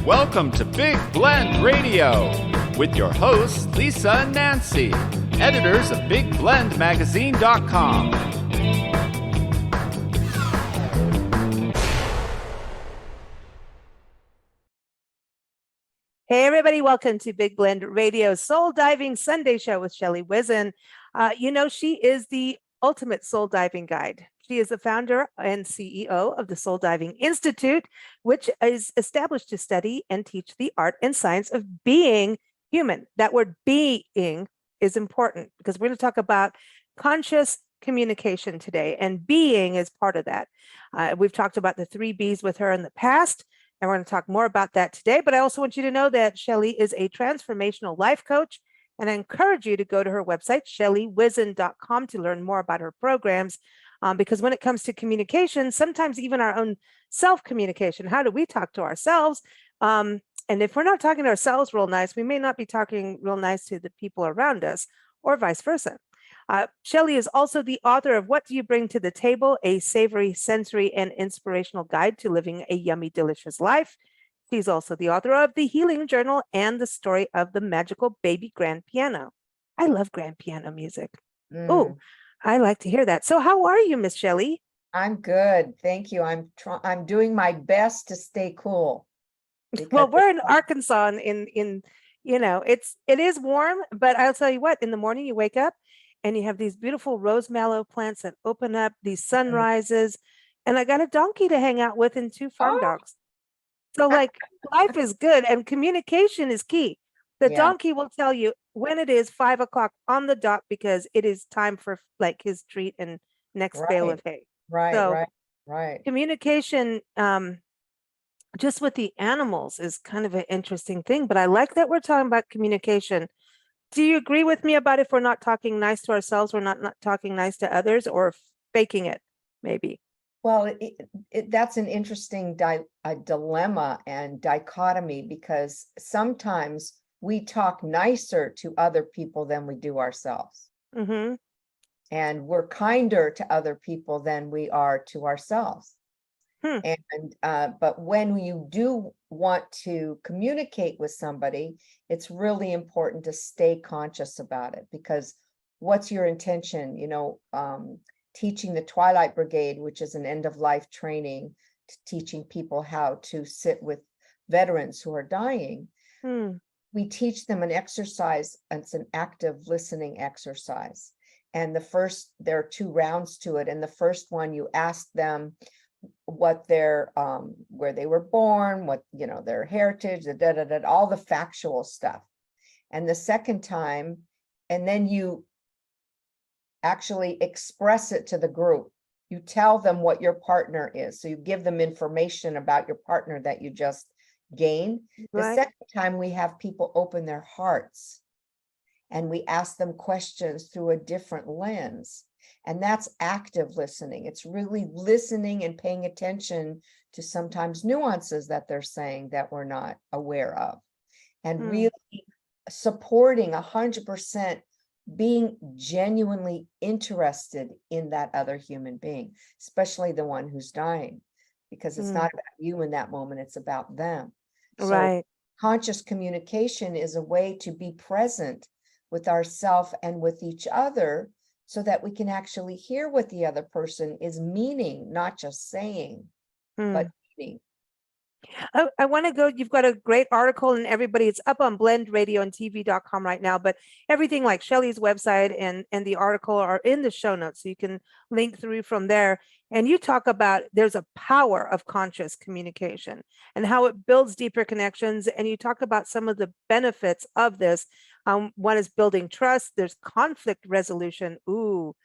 Welcome to Big Blend Radio with your hosts, Lisa and Nancy, editors of BigBlendMagazine.com. Hey, everybody. Welcome to Big Blend Radio's Soul Diving Sunday Show with Shelley, Whizin. She is the ultimate soul diving guide. She is the founder and CEO of the Soul Diving Institute, which is established to study and teach the art and science of being human. That word being is important because we're going to talk about conscious communication today, and being is part of that. We've talked about the 3 B's with her in the past, and we're going to talk more about that today. But I also want you to know that Shelley is a transformational life coach, and I encourage you to go to her website, ShelleyWhizin.com, to learn more about her programs. Because when it comes to communication, sometimes even our own self-communication, how do we talk to ourselves? And if we're not talking to ourselves real nice, we may not be talking real nice to the people around us, or vice versa. Shelley is also the author of What Do You Bring to the Table? A Savory, Sensory, and Inspirational Guide to Living a Yummy, Delicious Life. She's also the author of The Healing Journal and The Story of the Magical Baby Grand Piano. I love grand piano music. Oh, I like to hear that. So how are you, Miss Shelley? I'm good. Thank you. I'm doing my best to stay cool. Well, we're in Arkansas it is warm, but I'll tell you what, in the morning you wake up and you have these beautiful rose mallow plants that open up, these sunrises, and I got a donkey to hang out with and 2 farm dogs. So life is good, and communication is key. The donkey will tell you when it is 5 o'clock on the dot because it is time for his treat and next bale of hay. Right. Communication, just with the animals, is kind of an interesting thing. But I like that we're talking about communication. Do you agree with me about if we're not talking nice to ourselves, we're not talking nice to others, or faking it, maybe? Well, that's an interesting dilemma and dichotomy, because sometimes we talk nicer to other people than we do ourselves. Mm-hmm. And we're kinder to other people than we are to ourselves. But when you do want to communicate with somebody, it's really important to stay conscious about it, because what's your intention? Teaching the Twilight Brigade, which is an end-of-life training, teaching people how to sit with veterans who are dying. We teach them an exercise. It's an active listening exercise. And there are 2 rounds to it. And the first one, you ask them what their where they were born, what their heritage, all the factual stuff. And the second time, and then you actually express it to the group. You tell them what your partner is. So you give them information about your partner that you just gained. The second time, we have people open their hearts and we ask them questions through a different lens. And that's active listening. It's really listening and paying attention to sometimes nuances that they're saying that we're not aware of, and really supporting 100%, being genuinely interested in that other human being, especially the one who's dying, because it's not about you in that moment, it's about them. So conscious communication is a way to be present with ourselves and with each other, so that we can actually hear what the other person is meaning, not just saying, but meaning. I want to go, you've got a great article, and everybody, it's up on blendradioandtv.com right now, but everything like Shelley's website and the article are in the show notes, so you can link through from there. And you talk about there's a power of conscious communication and how it builds deeper connections. And you talk about some of the benefits of this. One is building trust. There's conflict resolution. Ooh,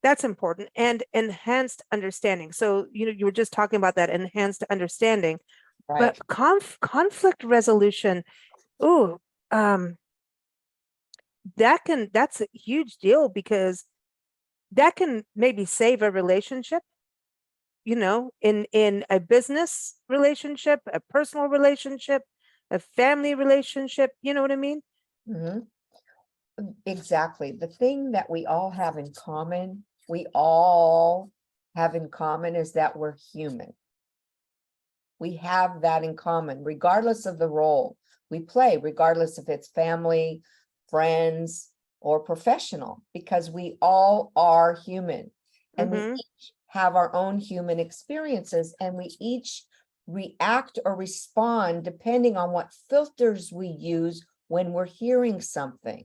that's important. And enhanced understanding. So, you were just talking about that enhanced understanding, but conflict resolution. Ooh, that's a huge deal, because that can maybe save a relationship, in a business relationship, a personal relationship, a family relationship. You know what I mean? Exactly. The thing that we all have in common is that we're human. we have that in common, regardless of the role we play, regardless if it's family, friends, or professional, because we all are human and we each have our own human experiences, and we each react or respond depending on what filters we use when we're hearing something.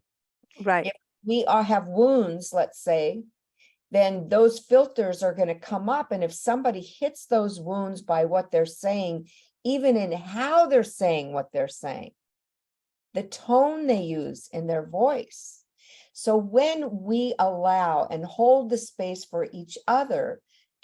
Right. If we have wounds, let's say, then those filters are going to come up. And if somebody hits those wounds by what they're saying, even in how they're saying what they're saying, the tone they use in their voice. So when we allow and hold the space for each other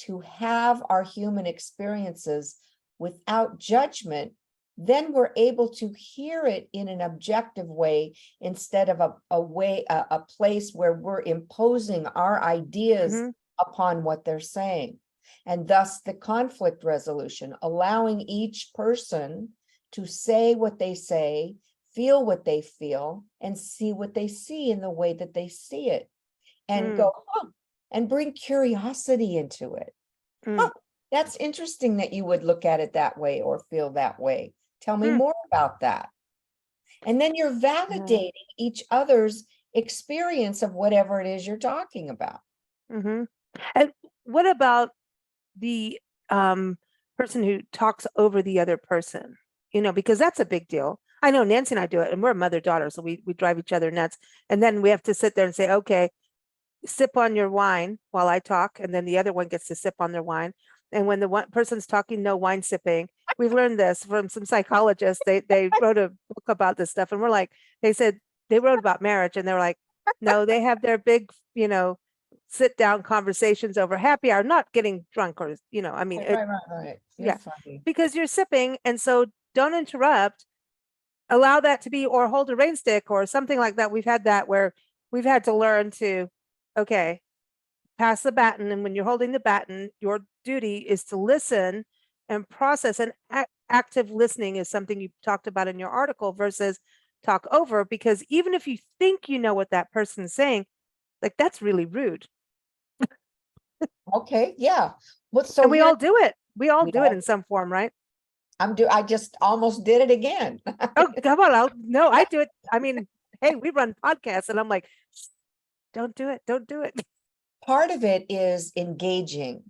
to have our human experiences without judgment, then we're able to hear it in an objective way instead of a place where we're imposing our ideas upon what they're saying. And thus the conflict resolution, allowing each person to say what they say, feel what they feel, and see what they see in the way that they see it, and go, and bring curiosity into it. That's interesting that you would look at it that way or feel that way. Tell me more about that. And then you're validating each other's experience of whatever it is you're talking about. And what about the person who talks over the other person? You know, because that's a big deal. I know Nancy and I do it, and we're a mother-daughter, so we drive each other nuts. And then we have to sit there and say, okay, sip on your wine while I talk, and then the other one gets to sip on their wine. And when the one person's talking, no wine sipping. We've learned this from some psychologists. They wrote a book about this stuff, and we're like, they said they wrote about marriage, and they're like, no, they have their big, you know, sit down conversations over happy hour, not getting drunk or, you know, I mean, Right. You're funny. because you're sipping, and so don't interrupt. Allow that to be, or hold a rain stick or something like that. We've had that where we've had to learn to, okay, pass the baton. And when you're holding the baton, your duty is to listen and process. And active listening is something you talked about in your article versus talk over, because even if you think you know what that person's saying, like that's really rude. Okay, yeah. And we all do it. We all do it in some form, right? I just almost did it again. Oh, come on. No, I do it. I mean, hey, we run podcasts and I'm like, don't do it. Don't do it. Part of it is engaging.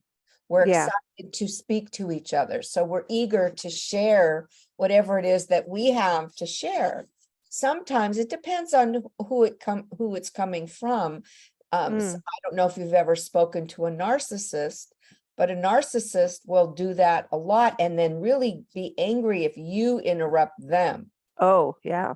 We're excited to speak to each other. So we're eager to share whatever it is that we have to share. Sometimes it depends on who it's coming from. So I don't know if you've ever spoken to a narcissist, but a narcissist will do that a lot and then really be angry if you interrupt them. Oh, yeah.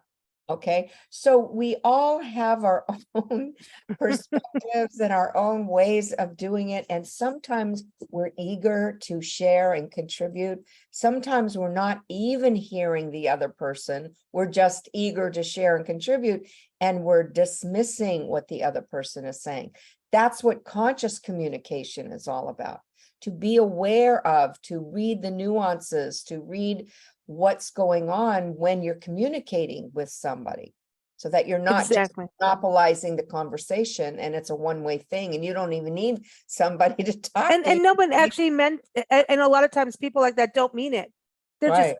Okay, so we all have our own perspectives and our own ways of doing it. And sometimes we're eager to share and contribute. Sometimes we're not even hearing the other person. We're just eager to share and contribute, and we're dismissing what the other person is saying. That's what conscious communication is all about. To be aware of, to read the nuances, to read what's going on when you're communicating with somebody, so that you're not just monopolizing the conversation and it's a one-way thing and you don't even need somebody to talk to. And no one actually meant, and a lot of times people like that don't mean it. They're just,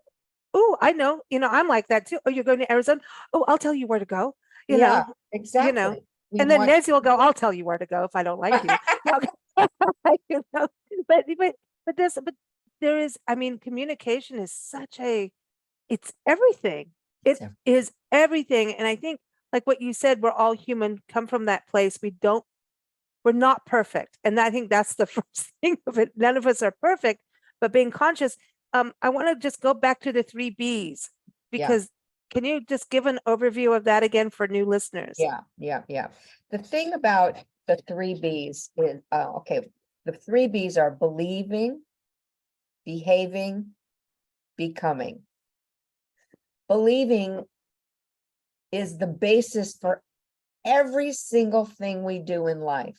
oh, I know, you know, I'm like that too. Oh, you're going to Arizona? Oh, I'll tell you where to go. You know, exactly. You know, and then Nancy will go, I'll tell you where to go if I don't like you. You know, but there is, I mean, communication is such it's everything. It is everything. And I think, like what you said, we're all human, come from that place. We're not perfect. And I think that's the first thing of it. None of us are perfect, but being conscious. I want to just go back to the 3 B's, because can you just give an overview of that again for new listeners? Yeah. The thing about the 3 B's is, the 3 B's are believing, behaving, becoming. Believing is the basis for every single thing we do in life.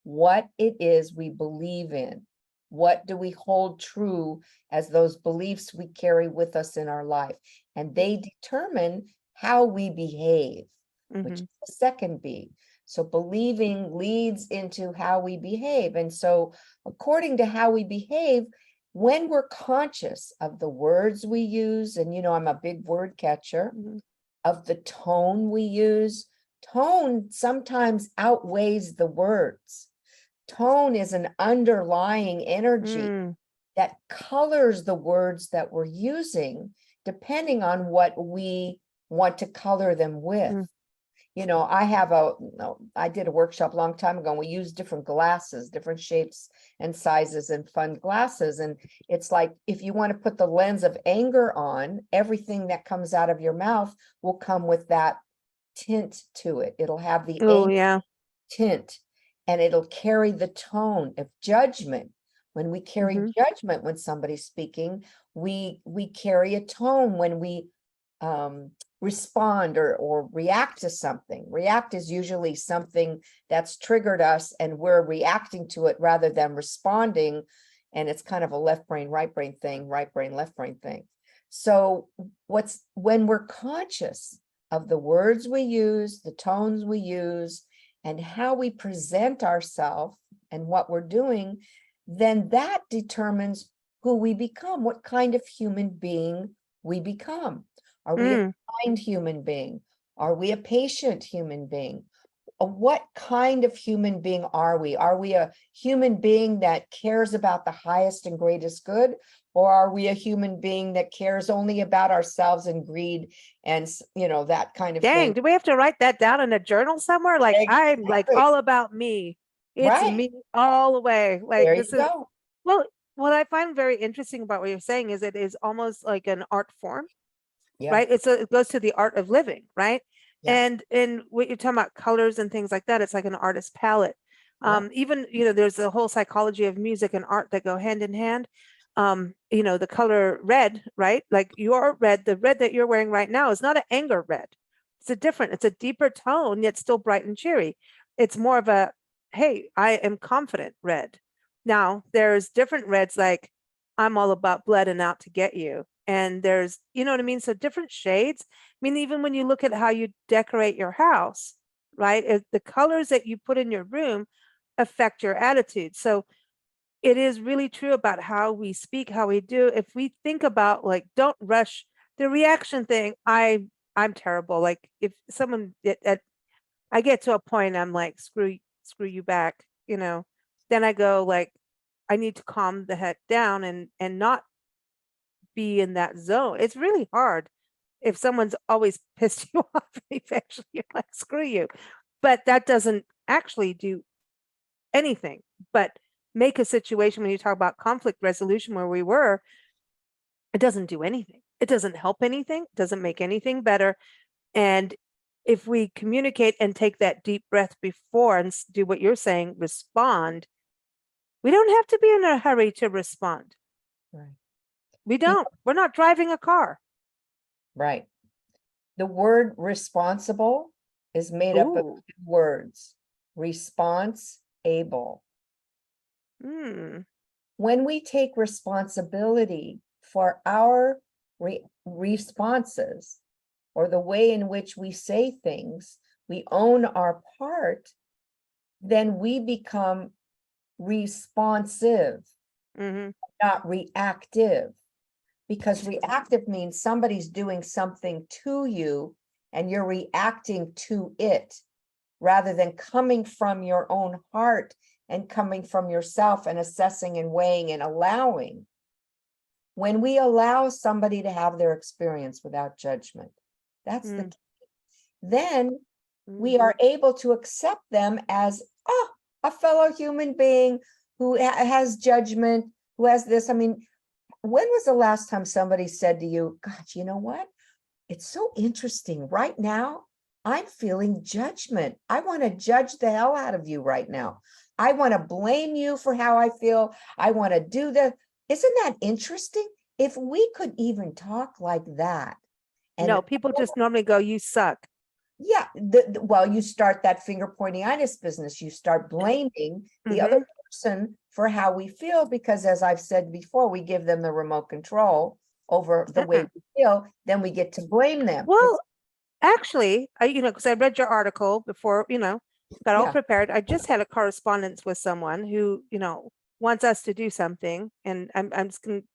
What it is we believe in. What do we hold true as those beliefs we carry with us in our life? And they determine how we behave, which is the second B. So believing leads into how we behave. And so according to how we behave, when we're conscious of the words we use, and I'm a big word catcher, of the tone we use, tone sometimes outweighs the words. Tone is an underlying energy that colors the words that we're using, depending on what we want to color them with. I did a workshop a long time ago, and we used different glasses, different shapes and sizes and fun glasses. And it's like, if you want to put the lens of anger on, everything that comes out of your mouth will come with that tint to it. It'll have the anger tint, and it'll carry the tone of judgment. When we carry judgment when somebody's speaking, we carry a tone when we respond or react to something. React is usually something that's triggered us, and we're reacting to it rather than responding. And it's kind of a left brain, right brain thing, right brain, left brain thing. So when we're conscious of the words we use, the tones we use, and how we present ourselves and what we're doing, then that determines who we become, what kind of human being we become. Are we a kind human being? Are we a patient human being? What kind of human being are we? Are we a human being that cares about the highest and greatest good? Or are we a human being that cares only about ourselves and greed and, that kind of thing? Do we have to write that down in a journal somewhere? Like, I'm like all about me. It's me all the way. Like, there you go. Well, what I find very interesting about what you're saying is it is almost like an art form. Yeah. Right. It goes to the art of living. Right. Yeah. And what you're talking about, colors and things like that, it's like an artist's palette. Even, there's the whole psychology of music and art that go hand in hand. The color red, right? Like your red, the red that you're wearing right now is not an anger red. It's a deeper tone, yet still bright and cheery. It's more of a, hey, I am confident red. Now there's different reds, like I'm all about blood and out to get you. And there's, you know what I mean? So different shades. I mean, even when you look at how you decorate your house, right? The colors that you put in your room affect your attitude. So it is really true about how we speak, how we do. If we think about, like, don't rush the reaction thing. I'm terrible. Like, if someone I get to a point, I'm like, screw you back, then I go like, I need to calm the heck down and not be in that zone. It's really hard if someone's always pissed you off. Eventually you're like, screw you. But that doesn't actually do anything but make a situation, when you talk about conflict resolution where we were, it doesn't do anything. It doesn't help anything, doesn't make anything better. And if we communicate and take that deep breath before and do what you're saying, respond, we don't have to be in a hurry to respond. Right. We don't. We're not driving a car. Right. The word responsible is made up of two words: response able. When we take responsibility for our responses, or the way in which we say things, we own our part, then we become responsive, not reactive. Because reactive means somebody's doing something to you and you're reacting to it, rather than coming from your own heart and coming from yourself and assessing and weighing and allowing. When we allow somebody to have their experience without judgment, that's the key. Then we are able to accept them as a fellow human being who has judgment, who has this. I mean, when was the last time somebody said to you, God, you know what? It's so interesting. Right now, I'm feeling judgment. I want to judge the hell out of you right now. I want to blame you for how I feel. I want to do that. Isn't that interesting? If we could even talk like that. And no, people just normally go, you suck. Yeah. Well, you start that finger pointing-itis business. You start blaming the other person for how we feel, because, as I've said before, we give them the remote control over the way we feel. Then we get to blame them. Well, actually, because I read your article before, got all prepared. I just had a correspondence with someone who, wants us to do something, and I'm just going to,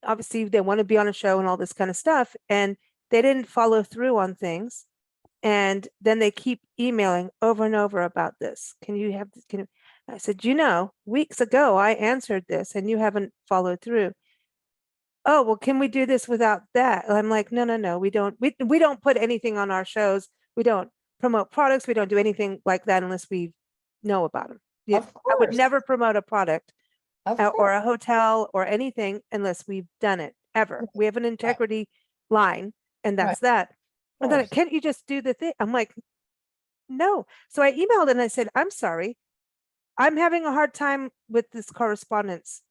obviously they want to be on a show and all this kind of stuff, and they didn't follow through on things. And then they keep emailing over and over about this. Can you have this? I said, weeks ago I answered this and you haven't followed through. Oh, well, can we do this without that? And I'm like, no, we don't. We don't put anything on our shows. We don't promote products. We don't do anything like that unless we know about them. Of I would course. never promote a product Of or course. a hotel or anything unless we've done it ever. We have an integrity line, and that's that. And then, can't you just do the thing? I'm like, no. So I emailed and I said, I'm sorry. I'm having a hard time with this correspondence.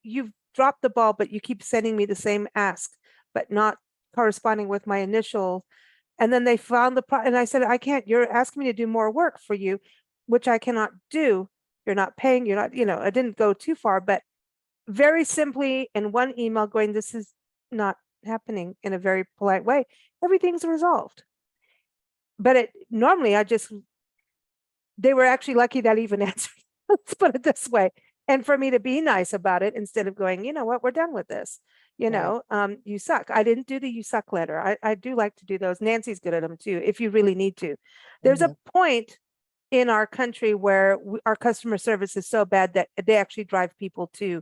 You've dropped the ball, but you keep sending me the same ask, but not corresponding with my initial. And then they found and I said, I can't, you're asking me to do more work for you, which I cannot do. You're not paying, you're not, I didn't go too far, but very simply in one email going, this is not happening, in a very polite way. Everything's resolved. But normally they were actually lucky that even answered. Let's put it this way. And for me to be nice about it instead of going, you know what, we're done with this. You suck. I didn't do the you suck letter. I do like to do those. Nancy's good at them too, if you really need to. There's a point in our country where our customer service is so bad that they actually drive people to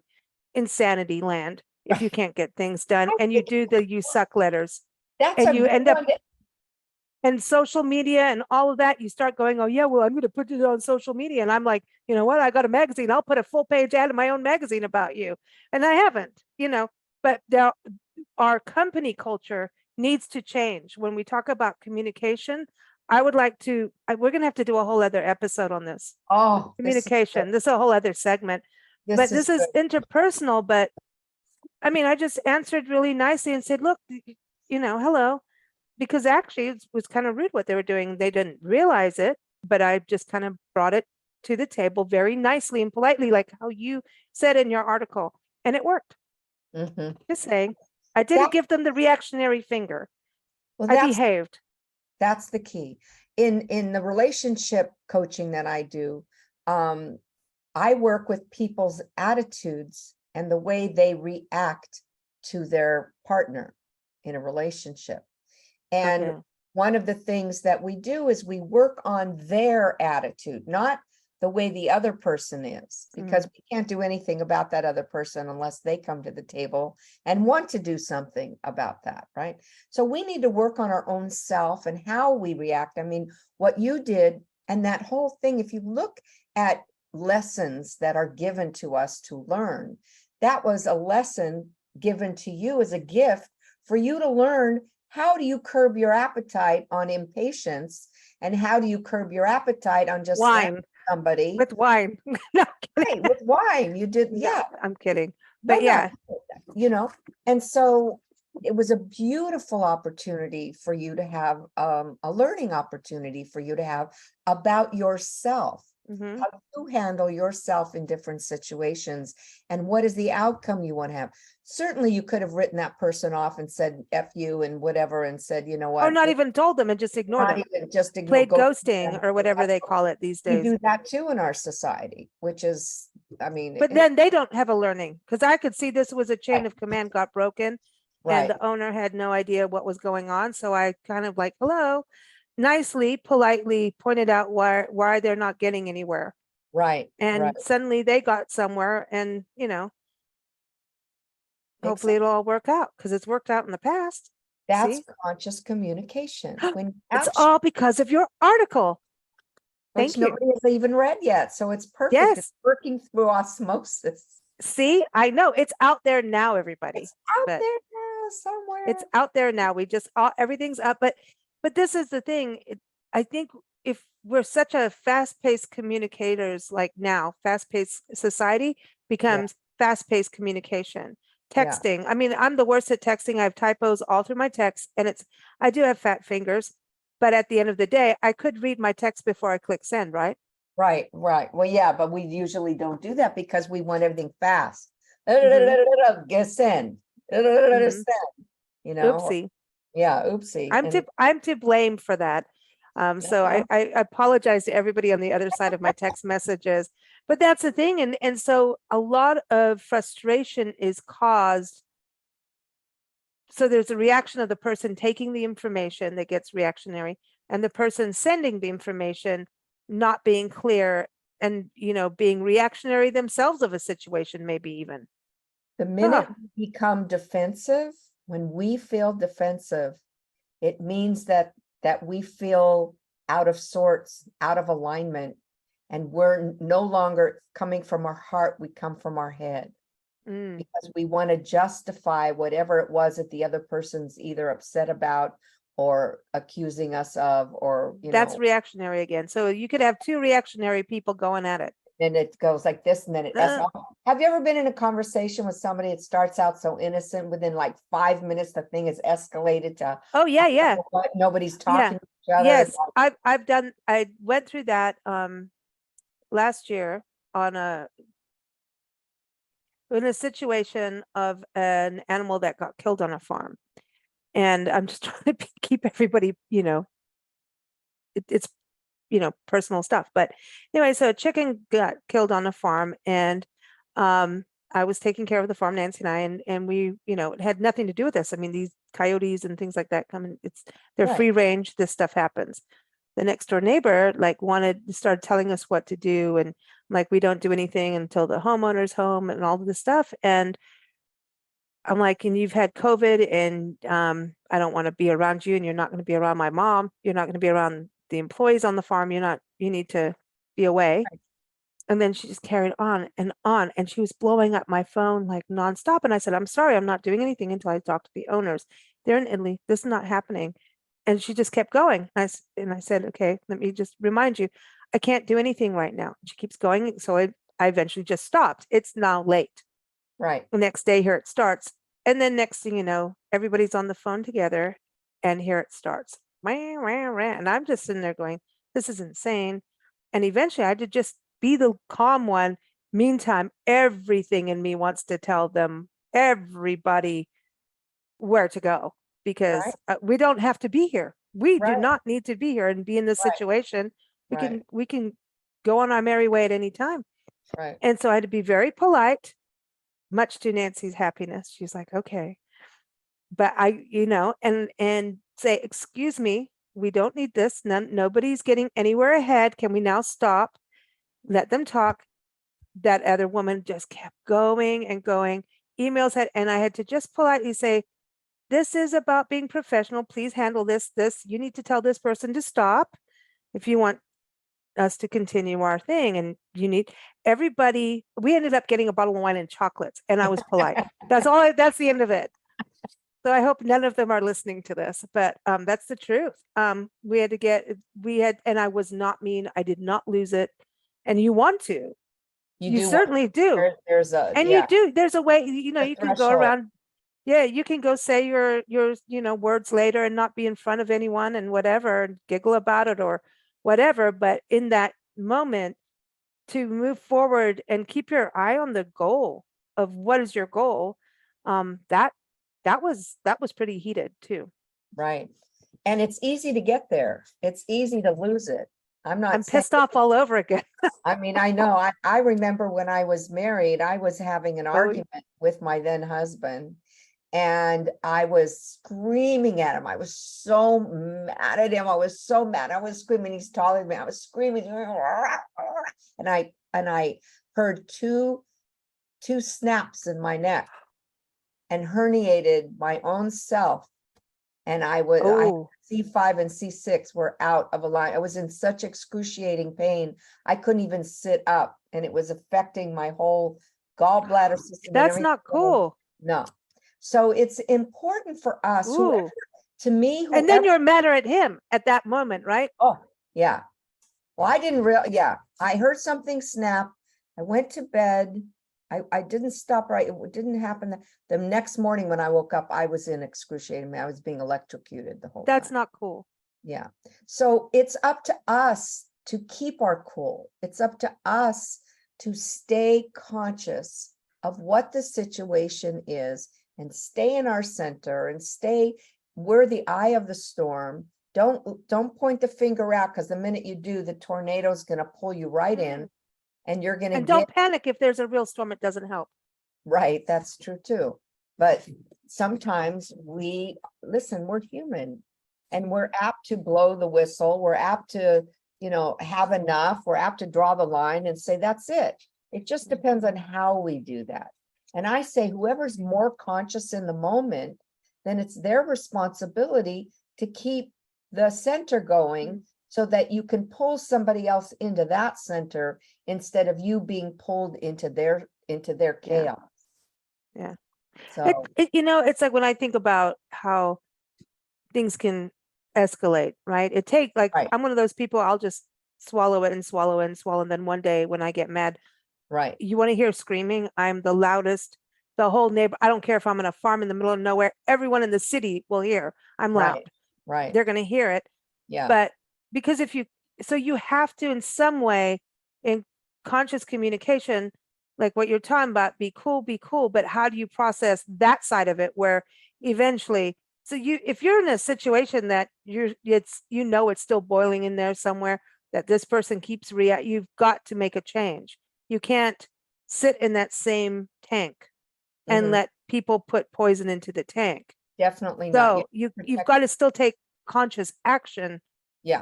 insanity land if you can't get things done and you do the you suck letters. And you end up and social media and all of that, you start going, oh yeah, well, I'm going to put it on social media. And I'm like, you know what? I got a magazine. I'll put a full page ad in my own magazine about you. And I haven't, but our company culture needs to change. When we talk about communication, I would like to, we're going to have to do a whole other episode on this. Oh, communication. This is a whole other segment, but this is interpersonal. But I mean, I just answered really nicely and said, look, hello. Because actually it was kind of rude what they were doing. They didn't realize it, but I just kind of brought it to the table very nicely and politely, like how you said in your article, and it worked. Just saying, I didn't give them the reactionary finger. Well, I behaved. That's the key. In the relationship coaching that I do, I work with people's attitudes and the way they react to their partner in a relationship. And one of the things that we do is we work on their attitude, not the way the other person is, because we can't do anything about that other person unless they come to the table and want to do something about that, right? So we need to work on our own self and how we react. I mean, what you did and that whole thing, if you look at lessons that are given to us to learn, that was a lesson given to you as a gift for you to learn. How do you curb your appetite on impatience? And how do you curb your appetite on just wine? Somebody with wine. No, right, with wine. You did, yeah. I'm kidding. But yeah. And so it was a beautiful opportunity for you to have a learning opportunity for you to have about yourself. How you handle yourself in different situations and what is the outcome you want to have. Certainly you could have written that person off and said F you and whatever and said, you know what, or not even told them and just ignored them. Played ghosting or whatever they call it these days. We do that too in our society, which is, I mean, but then they don't have a learning, because I could see this was a chain of command got broken and the owner had no idea what was going on. So I kind of like, hello, nicely, politely pointed out why they're not getting anywhere. Right. And suddenly they got somewhere, and hopefully it'll all work out, because it's worked out in the past. That's conscious communication. It's all because of your article. Thank you. Nobody has even read yet, so it's perfect. Yes. It's working through osmosis. See, I know it's out there now, everybody. It's out there now somewhere. It's out there now. We just everything's up, but this is the thing. I think if we're such a fast-paced communicators, like now, fast-paced society becomes fast-paced communication. Texting. I mean, I'm the worst at texting. I have typos all through my text, and I do have fat fingers, but at the end of the day, I could read my text before I click send, right? Right. Well, yeah, but we usually don't do that because we want everything fast. Get send. Send. Oopsie. Yeah, oopsie. I'm to blame for that. So I apologize to everybody on the other side of my text messages, But that's the thing. And so a lot of frustration is caused. So there's a reaction of the person taking the information that gets reactionary, and the person sending the information not being clear and, being reactionary themselves of a situation, maybe even. The minute we become defensive, when we feel defensive, it means that we feel out of sorts, out of alignment, and we're no longer coming from our heart, we come from our head. Because we want to justify whatever it was that the other person's either upset about or accusing us of, or, That's reactionary again. So you could have two reactionary people going at it. and it goes like this, and then it have you ever been in a conversation with somebody? It starts out so innocent, within like 5 minutes the thing is escalated to, oh yeah, what, nobody's talking to each other. yes, I went through that last year in a situation of an animal that got killed on a farm, and I'm just trying to keep everybody, it's personal stuff. But anyway, so a chicken got killed on a farm, and I was taking care of the farm, Nancy and I, and we, it had nothing to do with this. I mean, these coyotes and things like that come in, they're Right. free range, this stuff happens. The next door neighbor started telling us what to do, and we don't do anything until the homeowner's home and all of this stuff. And I'm like, and you've had COVID, and I don't want to be around you, and you're not going to be around my mom. You're not going to be around the employees on the farm. You need to be away. Right. And then she just carried on, and she was blowing up my phone like nonstop. And I said, I'm sorry, I'm not doing anything until I talk to the owners. They're in Italy. This is not happening. And she just kept going. I said, okay, let me just remind you, I can't do anything right now. She keeps going. So I eventually just stopped. It's now late. Right. The next day, here it starts. And then next thing you know, everybody's on the phone together, and here it starts. And I'm just sitting there going, this is insane. And eventually I had to just be the calm one. Meantime, everything in me wants to tell them, everybody, where to go, because we don't have to be here. We do not need to be here and be in this situation. We can go on our merry way at any time. Right. And so I had to be very polite, much to Nancy's happiness. She's like, okay. But I, and say, excuse me, we don't need this. Nobody's getting anywhere ahead. Can we now stop? Let them talk. That other woman just kept going and going. Emails and I had to just politely say, this is about being professional. Please handle this. You need to tell this person to stop if you want us to continue our thing. And everybody, we ended up getting a bottle of wine and chocolates, and I was polite. That's the end of it. So I hope none of them are listening to this, but that's the truth. And I was not mean. I did not lose it. And you want to, you certainly do. There's a way, you can go around. Yeah, you can go say your words later and not be in front of anyone and whatever, and giggle about it or whatever. But in that moment, to move forward and keep your eye on the goal of what is your goal, that was pretty heated too. Right. And it's easy to get there. It's easy to lose it. I'm pissed off all over again. I mean, I know. I remember when I was married, I was having an argument with my then husband, and I was screaming at him. I was so mad at him. I was so mad. I was screaming. He's taller than me. I was screaming, and I heard two snaps in my neck and herniated my own self. And C5 and C6 were out of line. I was in such excruciating pain. I couldn't even sit up, and it was affecting my whole gallbladder system. That's not cool. No. So it's important for us, whoever, and then you're madder at him at that moment, right? Oh, yeah. Well, I didn't I heard something snap. I went to bed. I didn't stop right. It didn't happen. The next morning when I woke up, I was in excruciating pain. I was being electrocuted the whole time. That's not cool. Yeah. So it's up to us to keep our cool. It's up to us to stay conscious of what the situation is and stay in our center and we're the eye of the storm. Don't point the finger out, because the minute you do, the tornado is going to pull you right in. and you're going to And get don't panic if there's a real storm, it doesn't help. right. That's true too. But sometimes listen, we're human and we're apt to blow the whistle. We're apt to, have enough. We're apt to draw the line and say, that's it. It just depends on how we do that. And I say, whoever's more conscious in the moment, then it's their responsibility to keep the center going so that you can pull somebody else into that center instead of you being pulled into their chaos. Yeah. So It's like when I think about how things can escalate, right? Right. I'm one of those people, I'll just swallow it and swallow it and swallow. And then one day when I get mad, right. you want to hear screaming? I'm the loudest. The whole neighbor, I don't care if I'm on a farm in the middle of nowhere, everyone in the city will hear I'm loud. Right. They're going to hear it. Yeah. But because you have to in some way in conscious communication, like what you're talking about, be cool. But how do you process that side of it where eventually, if you're in a situation that it's still boiling in there somewhere, that this person keeps you've got to make a change. You can't sit in that same tank and let people put poison into the tank. Definitely not. So you've got to still take conscious action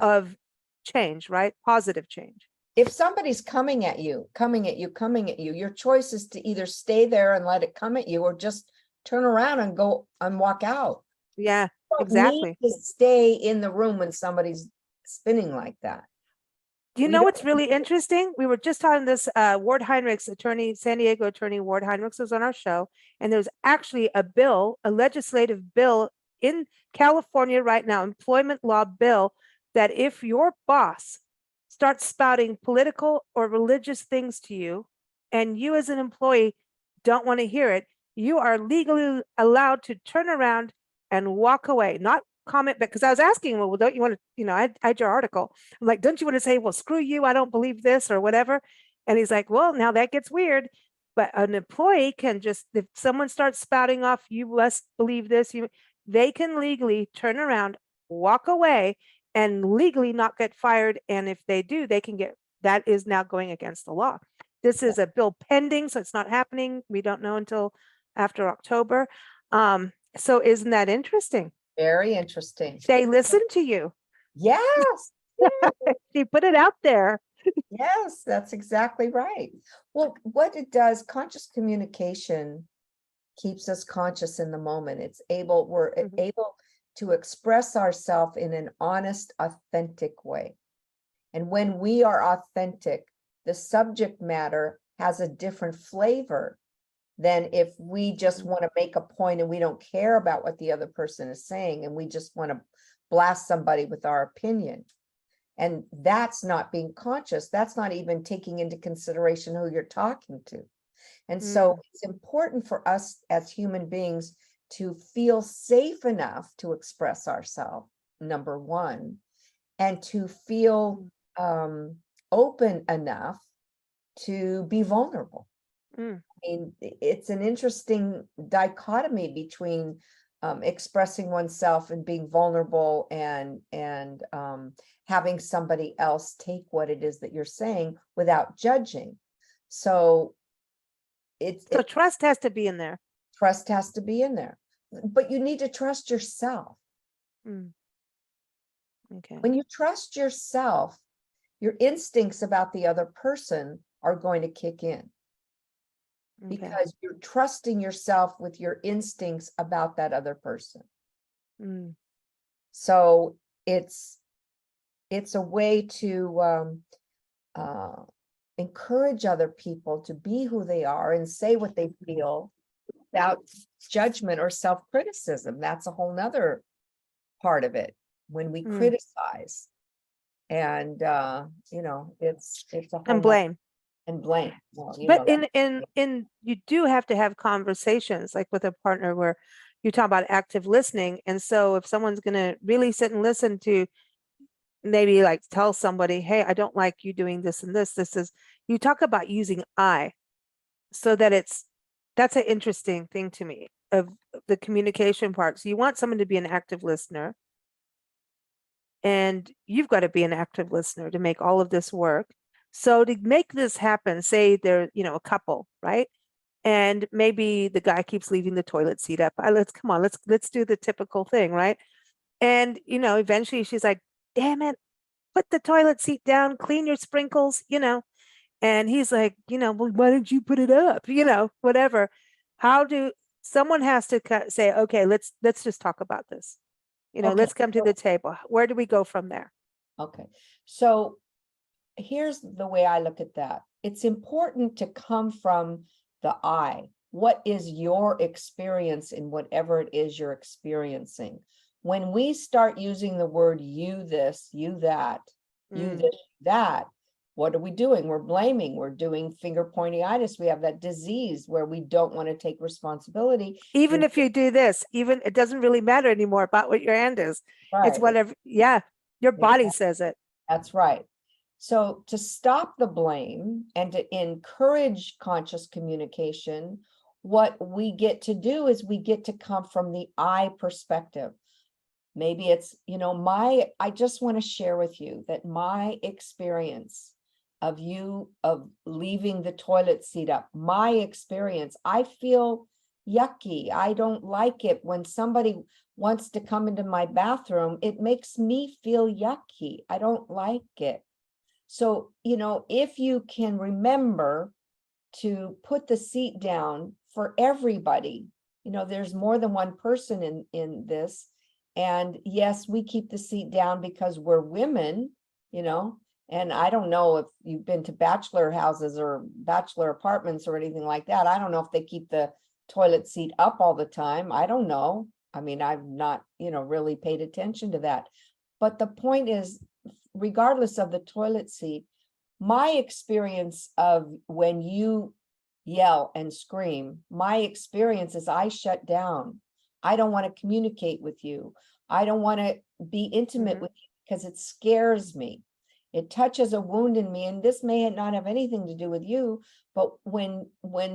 of change, right? Positive change. If somebody's coming at you, your choice is to either stay there and let it come at you or just turn around and go and walk out. Yeah, You don't exactly. need to stay in the room when somebody's spinning like that. Do you know what's really interesting? We were just talking this Ward Heinrichs attorney, San Diego attorney Ward Heinrichs was on our show, and there's actually a legislative bill in California right now, employment law bill, that if your boss starts spouting political or religious things to you, and you as an employee don't want to hear it, you are legally allowed to turn around and walk away, not comment back. Because I was asking, well, don't you want to, I had your article. I'm like, don't you want to say, well, screw you, I don't believe this or whatever? And he's like, well, now that gets weird. But an employee can just, if someone starts spouting off, you must believe this, they can legally turn around, walk away, and legally not get fired. And if they do, they can that is now going against the law. This is a bill pending, so it's not happening. We don't know until after October. So isn't that interesting? Very interesting. They listen to you. Yes. You put it out there. Yes, that's exactly right. Well, what it does, conscious communication keeps us conscious in the moment. We're able to express ourselves in an honest, authentic way. And when we are authentic, the subject matter has a different flavor than if we just want to make a point and we don't care about what the other person is saying and we just want to blast somebody with our opinion. And that's not being conscious. That's not even taking into consideration who you're talking to. And so it's important for us as human beings to feel safe enough to express ourselves, number one, and to feel open enough to be vulnerable. I mean, it's an interesting dichotomy between expressing oneself and being vulnerable and having somebody else take what it is that you're saying without judging. So trust has to be in there. Trust has to be in there, but you need to trust yourself. Okay. When you trust yourself, your instincts about the other person are going to kick in. Because you're trusting yourself with your instincts about that other person. So it's a way to encourage other people to be who they are and say what they feel without judgment or self-criticism. That's a whole nother part of it when we criticize. And it's a whole and blame. And blame. Well, but in you do have to have conversations like with a partner where you talk about active listening. And so if someone's going to really sit and listen to, maybe like tell somebody, hey, I don't like you doing this and this is, you talk about using I, so that that's an interesting thing to me of the communication part. So you want someone to be an active listener, and you've got to be an active listener to make all of this work. So to make this happen, say they're, a couple, right? And maybe the guy keeps leaving the toilet seat up. Let's do the typical thing, right? And eventually she's like, damn it, put the toilet seat down, clean your sprinkles. And he's like, well, why didn't you put it up? Whatever. How do someone has to say, okay, let's just talk about this. Okay. Let's come to the table. Where do we go from there? Okay. So here's the way I look at that. It's important to come from the I. What is your experience in whatever it is you're experiencing? When we start using the word you this, you that, you this, that, what are we doing? We're blaming. We're doing finger pointing-itis. We have that disease where we don't want to take responsibility. Even if you do this, even it doesn't really matter anymore about what your hand is. Right. It's whatever. Yeah. Your body says it. That's right. So to stop the blame and to encourage conscious communication, what we get to do is we get to come from the I perspective. Maybe it's, I just want to share with you that my experience of leaving the toilet seat up, my experience, I feel yucky. I don't like it when somebody wants to come into my bathroom. It makes me feel yucky. I don't like it. So, if you can remember to put the seat down for everybody, there's more than one person in this. And yes, we keep the seat down because we're women, and I don't know if you've been to bachelor houses or bachelor apartments or anything like that. I don't know if they keep the toilet seat up all the time. I don't know. I mean, I've not, really paid attention to that. But the point is, regardless of the toilet seat, my experience of when you yell and scream, my experience is I shut down. I don't want to communicate with you. I don't want to be intimate with you because it scares me. It touches a wound in me, and this may not have anything to do with you, but when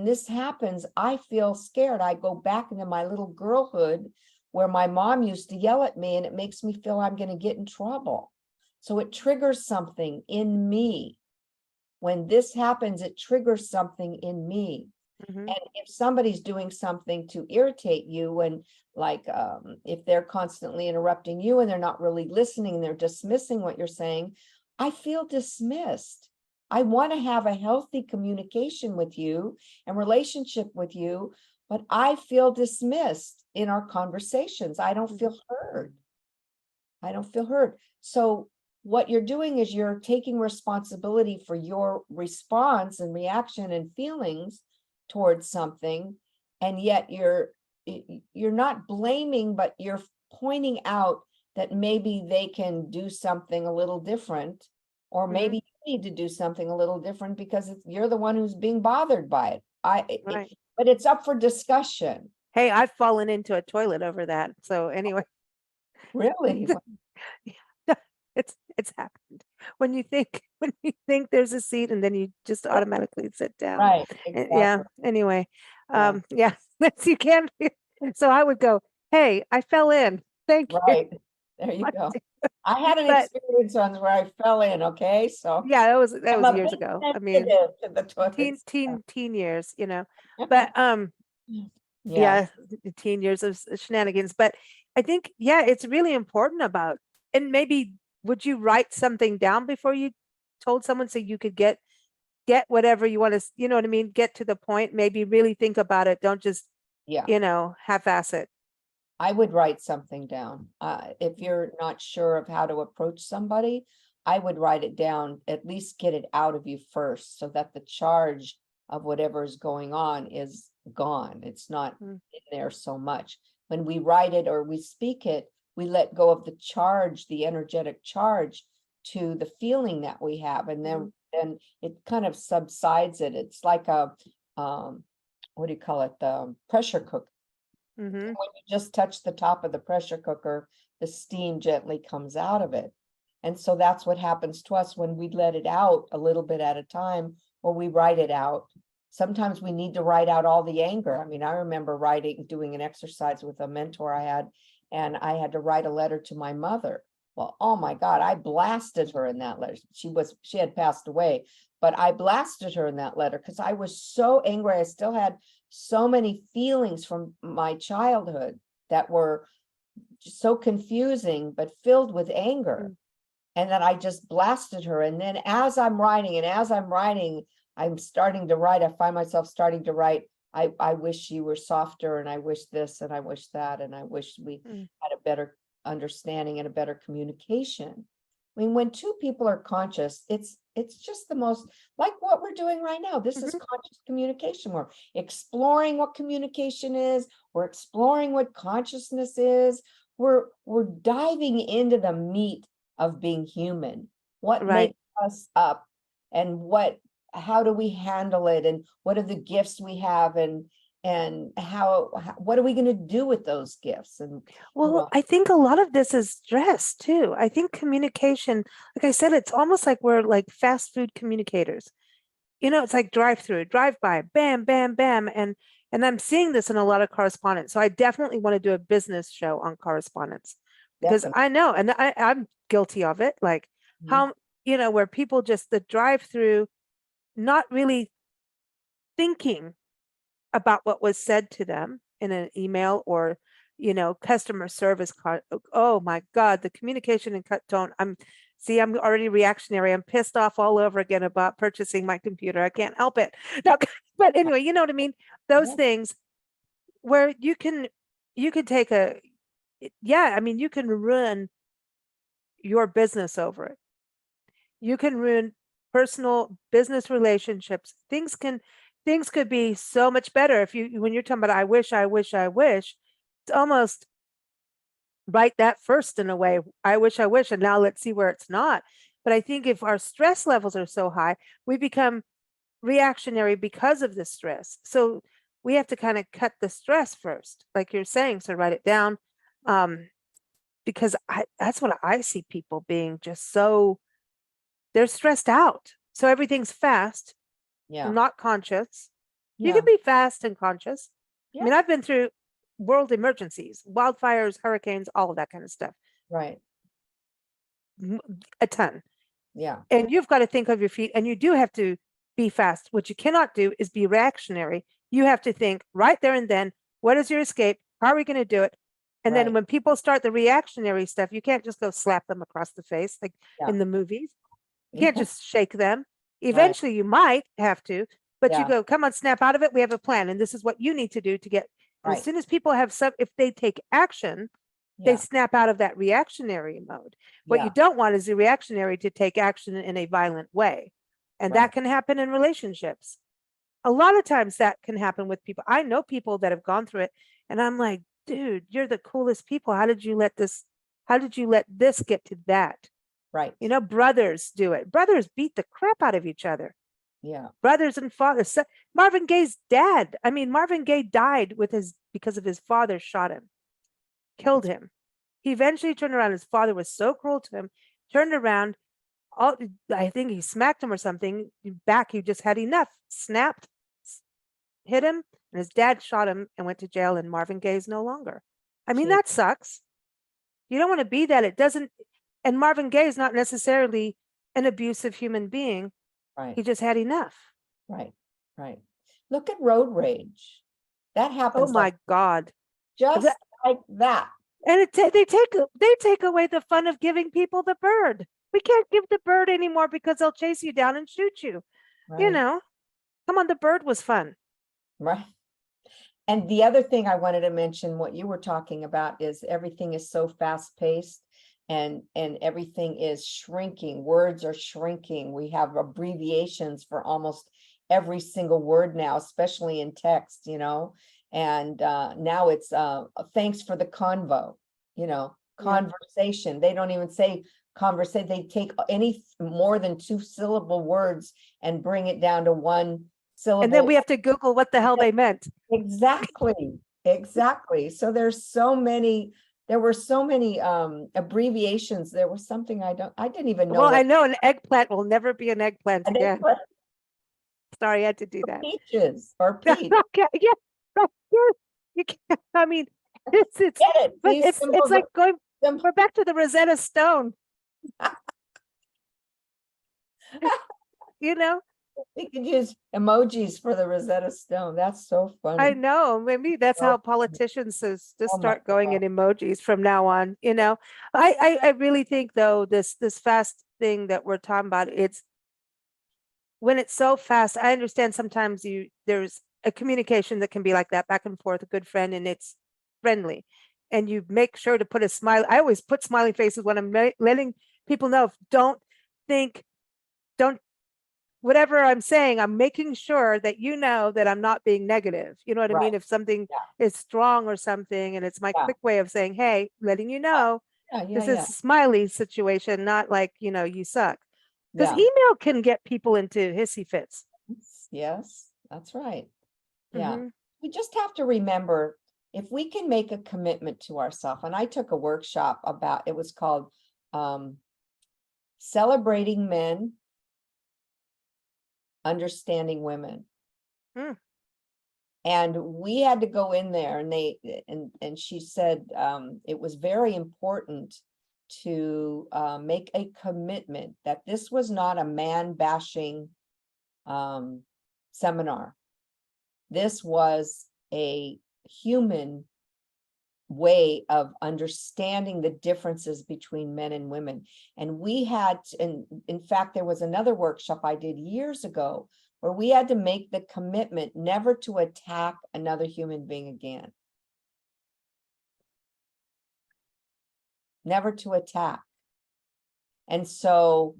this happens, I feel scared. I go back into my little girlhood where my mom used to yell at me, and it makes me feel I'm going to get in trouble. So it triggers something in me. When this happens, it triggers something in me. And if somebody's doing something to irritate you, and if they're constantly interrupting you and they're not really listening, they're dismissing what you're saying, I feel dismissed. I want to have a healthy communication with you and relationship with you, but I feel dismissed in our conversations. I don't feel heard. I don't feel heard. So what you're doing is you're taking responsibility for your response and reaction and feelings towards something, and yet you're not blaming, but you're pointing out that maybe they can do something a little different, or maybe you need to do something a little different because you're the one who's being bothered by it. But it's up for discussion. Hey, I've fallen into a toilet over that. So anyway. Really? It's happened. When you think there's a seat and then you just automatically sit down. Right. Exactly. Yeah. Anyway. Yeah. You can't. So I would go, hey, I fell in. Thank you. Right. There you go. I had an experience once where I fell in. Okay. So yeah, that was years ago. I mean, teen years, but yeah, teen years of shenanigans. But I think, it's really important about, and maybe would you write something down before you told someone so you could get whatever you want to, you know what I mean? Get to the point, maybe really think about it. Don't just, half-ass it. I would write something down. If you're not sure of how to approach somebody, I would write it down, at least get it out of you first, so that the charge of whatever is going on is gone. It's not in there so much. When we write it or we speak it, we let go of the charge, the energetic charge to the feeling that we have. And then it kind of subsides it. It's like a, what do you call it? The pressure cooker. When you just touch the top of the pressure cooker, the steam gently comes out of it. And so that's what happens to us when we let it out a little bit at a time, or we write it out. Sometimes we need to write out all the anger. I mean, I remember doing an exercise with a mentor I had, and I had to write a letter to my mother. Well, oh my God, I blasted her in that letter. She had passed away, but I blasted her in that letter because I was so angry. I still had so many feelings from my childhood that were just so confusing, but filled with anger. And then I just blasted her. And then as I'm writing, I'm starting to write. I find myself starting to write. I wish you were softer, and I wish this, and I wish that, and I wish we had a better understanding and a better communication. I mean, when two people are conscious, it's just the most, like what we're doing right now. This is conscious communication. We're exploring what communication is. We're exploring what consciousness is. We're diving into the meat of being human. What makes us up, and how do we handle it, and what are the gifts we have, and how what are we going to do with those gifts? And well, I think a lot of this is stress too. I think communication, like I said, it's almost like we're like fast food communicators. It's like drive-through, drive-by, bam, bam, bam. And I'm seeing this in a lot of correspondence. So I definitely want to do a business show on correspondence, because I know, and I'm guilty of it. Like how, where people just the drive-through, not really thinking about what was said to them in an email or, customer service card. Oh my God, the communication and cut tone. I'm already reactionary. I'm pissed off all over again about purchasing my computer. I can't help it. No, but anyway, you know what I mean? Those things where you can take you can ruin your business over it. You can ruin personal business relationships. Things could be so much better when you're talking about I wish, it's almost write that first in a way. I wish, and now let's see where it's not. But I think if our stress levels are so high, we become reactionary because of the stress. So we have to kind of cut the stress first, like you're saying. So write it down, because that's what I see people being just so, they're stressed out. So everything's fast, not conscious. You can be fast and conscious. I mean, I've been through world emergencies, wildfires, hurricanes, all of that kind of stuff. Right. A ton. Yeah. And you've got to think of your feet, and you do have to be fast. What you cannot do is be reactionary. You have to think right there and then, what is your escape? How are we going to do it? And then when people start the reactionary stuff, you can't just go slap them across the face like in the movies. You can't just shake them. Eventually you might have to, but you go, come on, snap out of it. We have a plan, and this is what you need to do to get. As soon as people have if they take action, they snap out of that reactionary mode. What you don't want is the reactionary to take action in a violent way. And that can happen in relationships. A lot of times that can happen with people. I know people that have gone through it, and I'm like, dude, you're the coolest people. How did you let this get to that? Right. Brothers do it. Brothers beat the crap out of each other. Yeah. Brothers and fathers. Marvin Gaye's dad. I mean, Marvin Gaye died because of his father shot him, killed him. He eventually turned around. His father was so cruel to him, turned around. I think he smacked him or something. Back, he just had enough. Snapped, hit him, and his dad shot him and went to jail, and Marvin Gaye's no longer. I mean, that sucks. You don't want to be that. It doesn't. And Marvin Gaye is not necessarily an abusive human being. Right. He just had enough. Right. Look at road rage. That happens. Oh my God. Just like that. And they take away the fun of giving people the bird. We can't give the bird anymore because they'll chase you down and shoot you. Right. Come on, the bird was fun. Right. And the other thing I wanted to mention, what you were talking about, is everything is so fast paced. And everything is shrinking. Words are shrinking. We have abbreviations for almost every single word now, especially in text, and now it's thanks for the convo, conversation. They don't even say conversation. They take any more than 2-syllable words and bring it down to 1 syllable. And then we have to Google what the hell they meant. Exactly. So there were so many abbreviations. There was something I didn't even know. Well, I know an eggplant will never be an eggplant again. Sorry, I had to do that. Peaches or peach. Okay, yeah, right. You can't. I mean, it's like going. We're back to the Rosetta Stone. You know, We could use emojis for the Rosetta Stone. That's so funny. I know. Maybe that's Oh, how politicians just oh my start going God. in emojis from now on. I really think though this fast thing that we're talking about, it's when it's so fast. I understand sometimes there's a communication that can be like that, back and forth, a good friend, and it's friendly, and you make sure to put a smile. I always put smiley faces when I'm letting people know. Think, don't whatever I'm saying, I'm making sure that you know that I'm not being negative. You know what I Right. mean? If something Yeah. is strong or something, and it's my Yeah. quick way of saying, hey, letting you know Yeah. this Yeah. is a smiley situation, not like, you suck. Because Yeah. email can get people into hissy fits. Yes, that's right. Yeah. Hmm. We just have to remember, if we can make a commitment to ourselves, and I took a workshop about, it was called Celebrating Men, Understanding Women. Mm. And we had to go in there, and she said it was very important to make a commitment that this was not a man bashing seminar. This was a human way of understanding the differences between men and women. And we had, and in fact, there was another workshop I did years ago where we had to make the commitment never to attack another human being again. Never to attack. And so,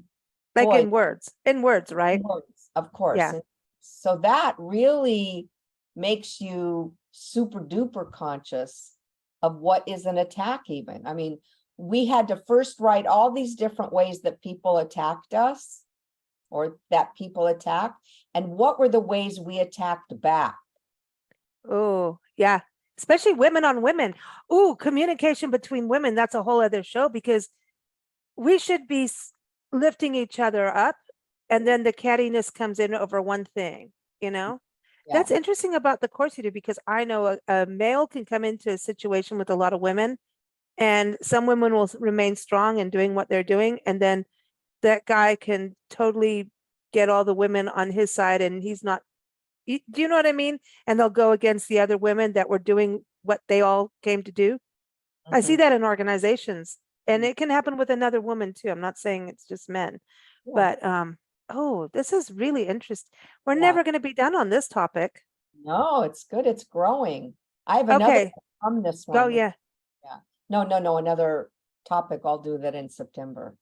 Like boy, in words, right? words, of course. Yeah. And so that really makes you super duper conscious of what is an attack even. I mean, we had to first write all these different ways that people attacked us or that people attacked, and what were the ways we attacked back. Oh, yeah. Especially women on women. Oh, communication between women. That's a whole other show, because we should be lifting each other up, and then the cattiness comes in over one thing, you know? Yeah. That's interesting about the course you do, because I know a male can come into a situation with a lot of women, and some women will remain strong in doing what they're doing, and then that guy can totally get all the women on his side, and he's not. Do you know what I mean? And they'll go against the other women that were doing what they all came to do. I see Mhm. that in organizations, and Mhm. it can happen with another woman too. I'm not saying it's just men, Yeah. but oh, this is really interesting. We're Yeah. never going to be done on this topic. No, it's good. It's growing. I have another Okay, from this go. one. Yeah. Yeah. No, another topic. I'll do that in September.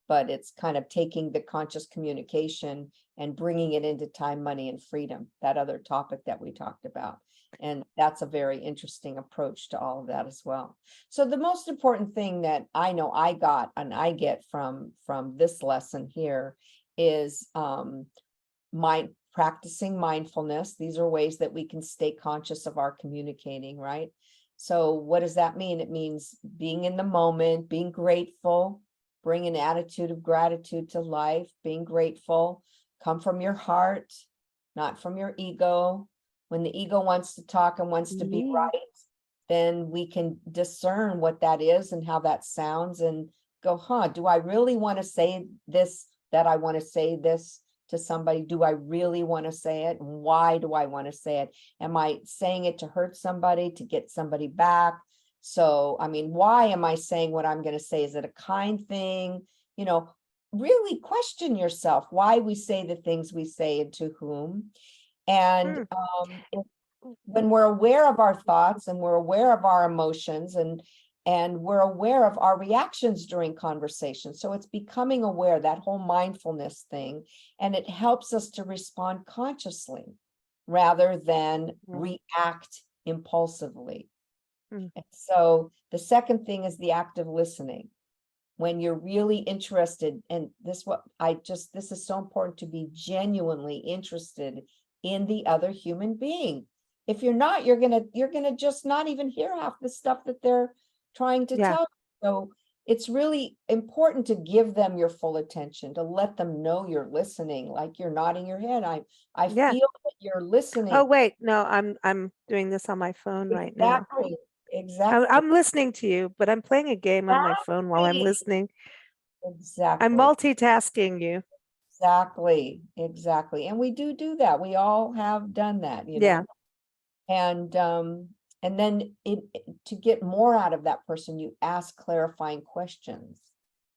But it's kind of taking the conscious communication and bringing it into time, money, and freedom, that other topic that we talked about. And that's a very interesting approach to all of that as well. So the most important thing that I know I got and I get from this lesson here is practicing mindfulness. These are ways that we can stay conscious of our communicating, right? So what does that mean? It means being in the moment, being grateful, bring an attitude of gratitude to life, being grateful, come from your heart, not from your ego. When the ego wants to talk and wants to be right, then we can discern what that is and how that sounds and go, do I really want to say this, that I want to say this to somebody? Do I really want to say it? And why do I want to say it? Am I saying it to hurt somebody, to get somebody back? So, I mean, why am I saying what I'm going to say? Is it a kind thing? Really question yourself why we say the things we say and to whom. And when we're aware of our thoughts and we're aware of our emotions and we're aware of our reactions during conversation. So it's becoming aware, that whole mindfulness thing, and it helps us to respond consciously rather than react impulsively. And so the second thing is the act of listening. When you're really interested, and this is so important, to be genuinely interested in the other human being. If you're not, you're gonna just not even hear half the stuff that they're trying to tell you. So it's really important to give them your full attention, to let them know you're listening, like you're nodding your head. I Yeah. feel that you're listening. Oh, wait, no, I'm doing this on my phone right now. Exactly. Exactly. I'm listening to you, but I'm playing a game on my phone while I'm Exactly. listening. I'm Exactly. multitasking you. Exactly. Exactly. And we do that. We all have done that, you Yeah. know. And then to get more out of that person, you ask clarifying questions.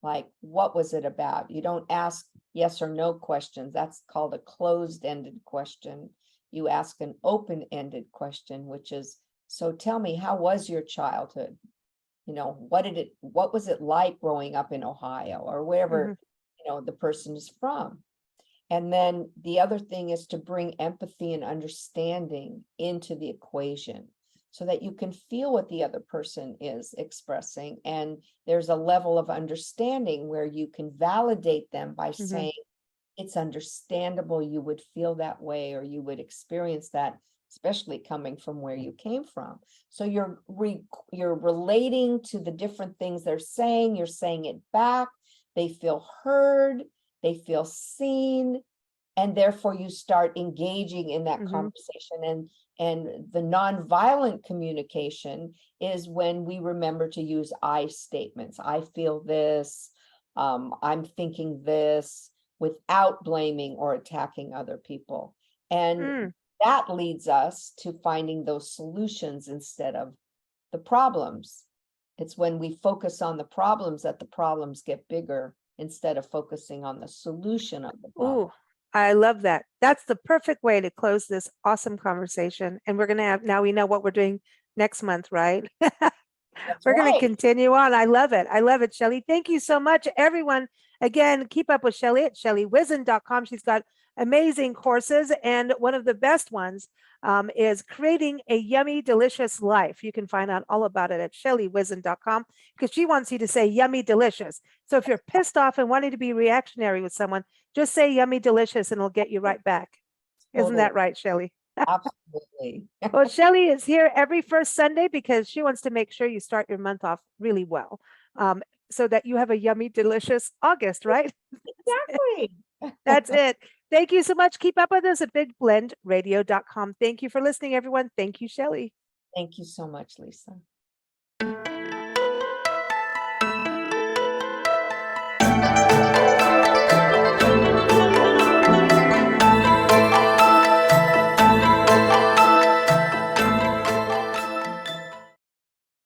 Like, what was it about? You don't ask yes or no questions. That's called a closed-ended question. You ask an open-ended question, which is, so tell me, how was your childhood? You know, what was it like growing up in Ohio or wherever, the person is from? And then the other thing is to bring empathy and understanding into the equation so that you can feel what the other person is expressing. And there's a level of understanding where you can validate them by saying, it's understandable you would feel that way or you would experience that, especially coming from where you came from. So you're relating to the different things they're saying, you're saying it back, they feel heard, they feel seen, and therefore you start engaging in that conversation. And the nonviolent communication is when we remember to use I statements. I feel this, I'm thinking this, without blaming or attacking other people. And that leads us to finding those solutions instead of the problems. It's when we focus on the problems that the problems get bigger instead of focusing on the solution of the problem. Ooh, I love that. That's the perfect way to close this awesome conversation. And we're going to have, now we know what we're doing next month, right? We're going to continue on. I love it. I love it, Shelley. Thank you so much, everyone. Again, keep up with Shelley at ShelleyWhizin.com. She's got amazing courses, and one of the best ones is creating a yummy, delicious life. You can find out all about it at ShelleyWhizin.com because she wants you to say yummy, delicious. So if you're pissed off and wanting to be reactionary with someone, just say yummy, delicious, and it'll get you right back. Isn't that right, Shelley? Absolutely. Well, Shelley is here every first Sunday because she wants to make sure you start your month off really well, so that you have a yummy, delicious August, right? Exactly. That's it. Thank you so much. Keep up with us at bigblendradio.com. Thank you for listening, everyone. Thank you, Shelley. Thank you so much, Lisa.